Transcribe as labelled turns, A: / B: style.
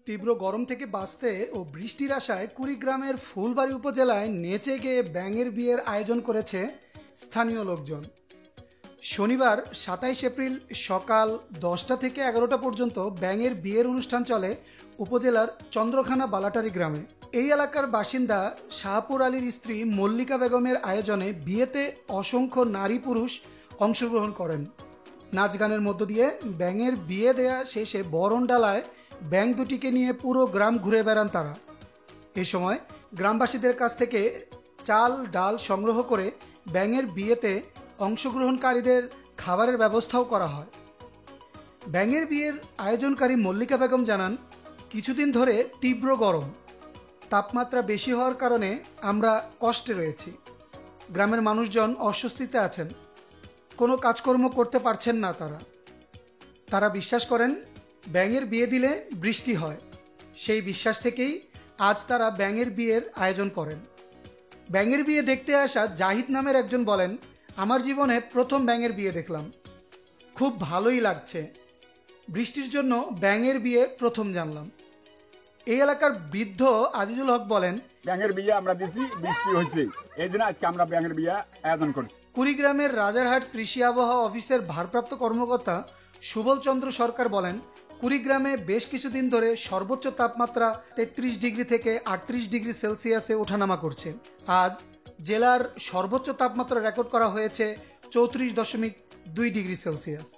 A: তীব্র গরম থেকে বাঁচতে ও বৃষ্টির আশায় কুড়িগ্রামের ফুলবাড়ী উপজেলায় নেচে গেয়ে ব্যাঙের বিয়ের আয়োজন করেছে স্থানীয় লোকজন। শনিবার ২৭ এপ্রিল সকাল ১০টা থেকে ১১টা পর্যন্ত ব্যাঙের বিয়ের অনুষ্ঠান চলে উপজেলার চন্দ্রখানা বালাটারি গ্রামে। এই এলাকার বাসিন্দা শাহপুর আলীর স্ত্রী মল্লিকা বেগমের আয়োজনে বিয়েতে অসংখ্য নারী পুরুষ অংশগ্রহণ করেন। নাচ গানের মধ্য দিয়ে ব্যাঙের বিয়ে দেয়া শেষে বরণ ডালায় ব্যাঙ দুটিকে নিয়ে পুরো গ্রাম ঘুরে বেড়ান তারা। এ সময় গ্রামবাসীদের কাছ থেকে চাল ডাল সংগ্রহ করে ব্যাঙের বিয়েতে অংশগ্রহণকারীদের খাবারের ব্যবস্থাও করা হয়। ব্যাঙের বিয়ের আয়োজনকারী মল্লিকা বেগম জানান, কিছুদিন ধরে তীব্র গরম, তাপমাত্রা বেশি হওয়ার কারণে আমরা কষ্টে রয়েছি। গ্রামের মানুষজন অস্বস্তিতে আছেন, কোনো কাজকর্ম করতে পারছেন না। তারা বিশ্বাস করেন ব্যাঙের বিয়ে দিলে বৃষ্টি হয়। সেই বিশ্বাস থেকেই আজ তারা ব্যাঙের বিয়ের আয়োজন করেন। ব্যাঙের বিয়ে দেখতে আসা জাহিদ নামের একজন বলেন, আমার জীবনে প্রথম ব্যাঙের বিয়ে দেখলাম, খুব ভালোই লাগছে। বৃষ্টির জন্য ব্যাঙের বিয়ে প্রথম জানলাম। এই এলাকার বৃদ্ধ আজিজুল হক বলেন,
B: ব্যাঙের বিয়ে আমরা দিছি, বৃষ্টি হয়েছে, এই জন্য আজকে আমরা ব্যাঙের বিয়ে আয়োজন করছি।
A: কুড়িগ্রামের রাজারহাট কৃষি আবহাওয়া অফিসের ভারপ্রাপ্ত কর্মকর্তা সুবল চন্দ্র সরকার বলেন, কুড়িগ্রামে বেশ কিছুদিন ধরে সর্বোচ্চ তাপমাত্রা ৩৩ ডিগ্রি থেকে ৩৮ ডিগ্রি সেলসিয়াসে ওঠানামা করছে। আজ জেলার সর্বোচ্চ তাপমাত্রা রেকর্ড করা হয়েছে ৩৪.২ ডিগ্রি সেলসিয়াস।